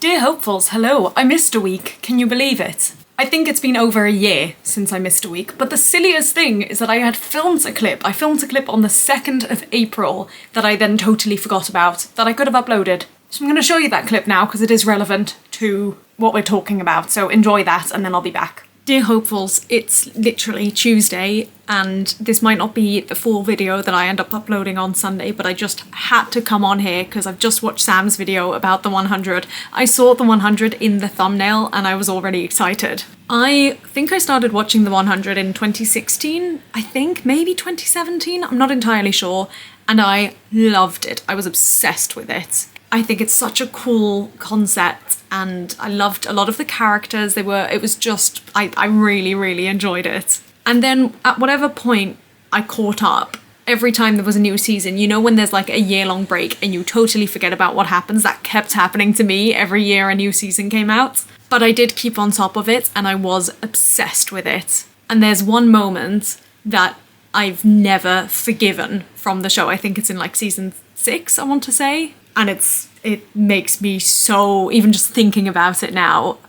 Dear hopefuls, hello. I missed a week. Can you believe it? I think it's been over a year since I missed a week, but the silliest thing is that I had filmed a clip. I filmed a clip on the 2nd of April that I then totally forgot about, that I could have uploaded. So I'm going to show you that clip now because it is relevant to what we're talking about, so enjoy that and then I'll be back. Dear hopefuls, it's literally Tuesday and this might not be the full video that I end up uploading on Sunday, but I just had to come on here because I've just watched Sam's video about the 100. I saw the 100 in the thumbnail and I was already excited. I think I started watching the 100 in 2016, I think, maybe 2017, I'm not entirely sure, and I loved it. I was obsessed with it. I think it's such a cool concept and I loved a lot of the characters. It was just, I really enjoyed it. And then at whatever point I caught up, every time there was a new season, you know when there's like a year-long break and you totally forget about what happens? That kept happening to me every year a new season came out. But I did keep on top of it and I was obsessed with it. And there's one moment that I've never forgiven from the show. I think it's in like season 6, I want to say. And it makes me so, even just thinking about it now,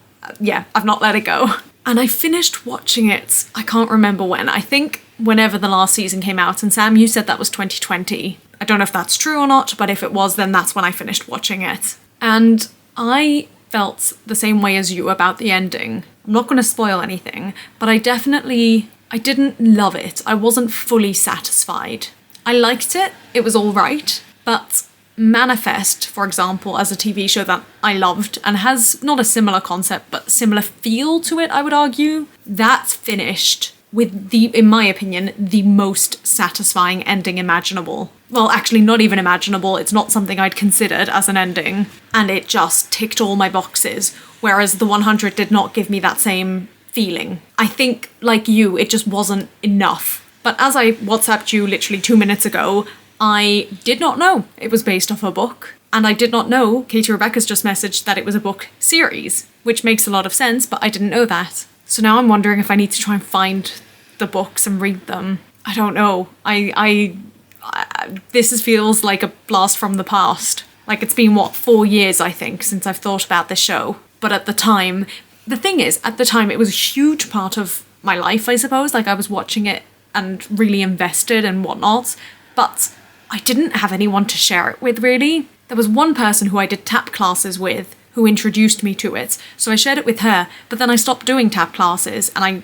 yeah, I've not let it go. And I finished watching it, I can't remember when, I think whenever the last season came out, and Sam, you said that was 2020. I don't know if that's true or not, but if it was, then that's when I finished watching it. And I felt the same way as you about the ending. I'm not going to spoil anything, but I didn't love it. I wasn't fully satisfied. I liked it, it was all right, but Manifest, for example, as a TV show that I loved and has not a similar concept but similar feel to it, I would argue, that's finished with in my opinion, the most satisfying ending imaginable. Well, actually not even imaginable, it's not something I'd considered as an ending, and it just ticked all my boxes, whereas the 100 did not give me that same feeling. I think, like you, it just wasn't enough. But as I WhatsApped you literally 2 minutes ago, I did not know it was based off a book, and I did not know KATIE-REBEKAH's just messaged that it was a book series, which makes a lot of sense, but I didn't know that. So now I'm wondering if I need to try and find the books and read them. I don't know. This feels like a blast from the past. Like it's been, what, 4 years, I think, since I've thought about this show. But at the time, the thing is, at the time it was a huge part of my life, I suppose. Like I was watching it and really invested and whatnot, but I didn't have anyone to share it with, really. There was one person who I did tap classes with who introduced me to it, so I shared it with her, but then I stopped doing tap classes and I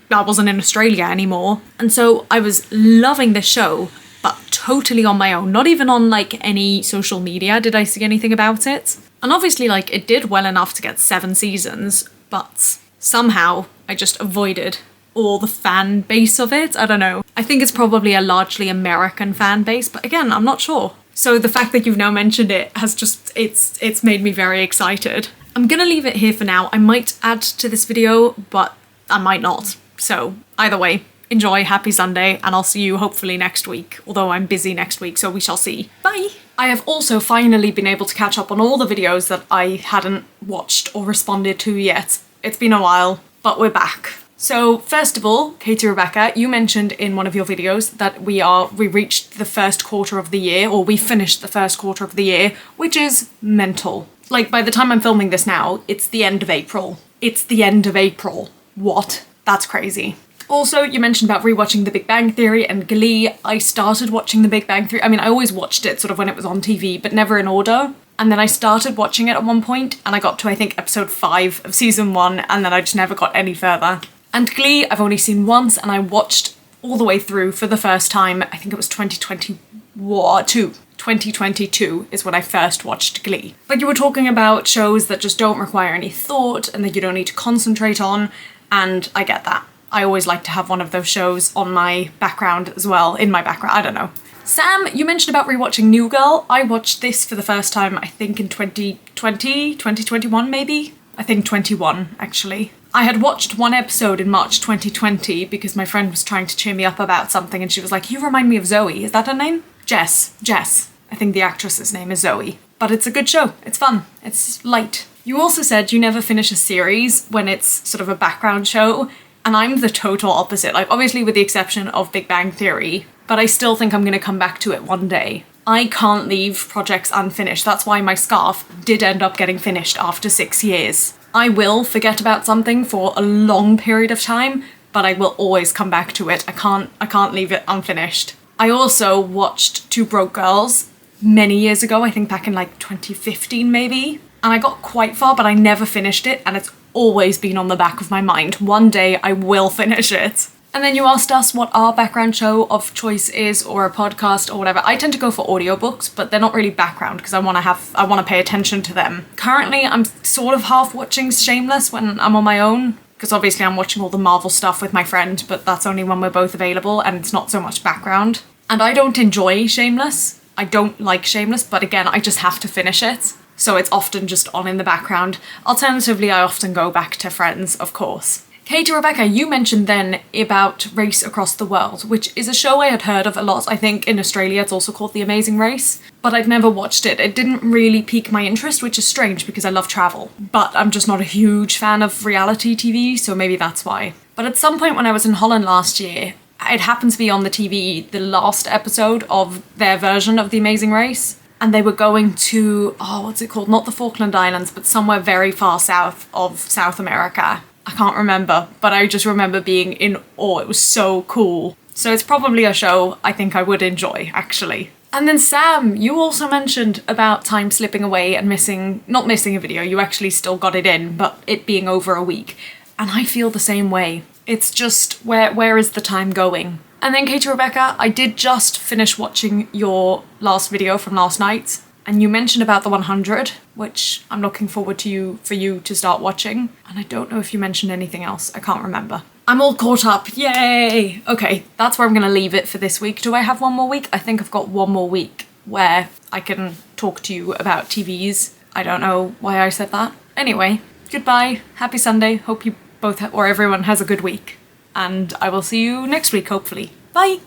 wasn't in Australia anymore. And so I was loving this show, but totally on my own. Not even on like any social media did I see anything about it. And obviously like it did well enough to get 7 seasons, but somehow I just avoided all the fan base of it. I don't know. I think it's probably a largely American fan base, but again, I'm not sure. So the fact that you've now mentioned it has just, it's made me very excited. I'm gonna leave it here for now. I might add to this video, but I might not. So either way, enjoy, happy Sunday, and I'll see you hopefully next week, although I'm busy next week, so we shall see. Bye! I have also finally been able to catch up on all the videos that I hadn't watched or responded to yet. It's been a while, but we're back. So first of all, KATIE-REBEKAH, you mentioned in one of your videos that we reached the first quarter of the year, or we finished the first quarter of the year, which is mental. Like by the time I'm filming this now, it's the end of April. It's the end of April. What? That's crazy. Also, you mentioned about rewatching The Big Bang Theory and Glee. I started watching The Big Bang Theory. I mean, I always watched it sort of when it was on TV, but never in order. And then I started watching it at one point and I got to, I think, episode 5 of season 1, and then I just never got any further. And Glee, I've only seen once, and I watched all the way through for the first time. I think it was 2022 is when I first watched Glee. But you were talking about shows that just don't require any thought and that you don't need to concentrate on, and I get that. I always like to have one of those shows on my background as well, in my background, I don't know. Sam, you mentioned about rewatching New Girl. I watched this for the first time, I think in 2021 maybe? I think 21, actually. I had watched one episode in March 2020 because my friend was trying to cheer me up about something and she was like, you remind me of Zoe. Is that her name? Jess. I think the actress's name is Zoe. But it's a good show. It's fun. It's light. You also said you never finish a series when it's sort of a background show, and I'm the total opposite. Like, obviously with the exception of Big Bang Theory, but I still think I'm gonna come back to it one day. I can't leave projects unfinished. That's why my scarf did end up getting finished after 6 years. I will forget about something for a long period of time, but I will always come back to it. I can't leave it unfinished. I also watched Two Broke Girls many years ago, I think back in like 2015 maybe. And I got quite far, but I never finished it, and it's always been on the back of my mind. One day I will finish it. And then you asked us what our background show of choice is, or a podcast or whatever. I tend to go for audiobooks, but they're not really background because I want to pay attention to them. Currently, I'm sort of half watching Shameless when I'm on my own, because obviously I'm watching all the Marvel stuff with my friend, but that's only when we're both available and it's not so much background. And I don't enjoy Shameless. I don't like Shameless, but again, I just have to finish it. So it's often just on in the background. Alternatively, I often go back to Friends, of course. KATIE-REBEKAH, you mentioned then about Race Across the World, which is a show I had heard of a lot. I think in Australia it's also called The Amazing Race, but I've never watched it. It didn't really pique my interest, which is strange because I love travel. But I'm just not a huge fan of reality TV, so maybe that's why. But at some point when I was in Holland last year, it happened to be on the TV, the last episode of their version of The Amazing Race. And they were going to, what's it called? Not the Falkland Islands, but somewhere very far south of South America. I can't remember, but I just remember being in awe. It was so cool. So it's probably a show I think I would enjoy, actually. And then Sam, you also mentioned about time slipping away and not missing a video. You actually still got it in, but it being over a week. And I feel the same way. It's just, where is the time going? And then KATIE-REBEKAH, I did just finish watching your last video from last night, and you mentioned about the 100, which I'm looking forward to for you to start watching. And I don't know if you mentioned anything else. I can't remember. I'm all caught up. Yay! Okay, that's where I'm gonna leave it for this week. Do I have one more week? I think I've got one more week where I can talk to you about TVs. I don't know why I said that. Anyway, goodbye. Happy Sunday. Hope you both or everyone has a good week. And I will see you next week, hopefully. Bye!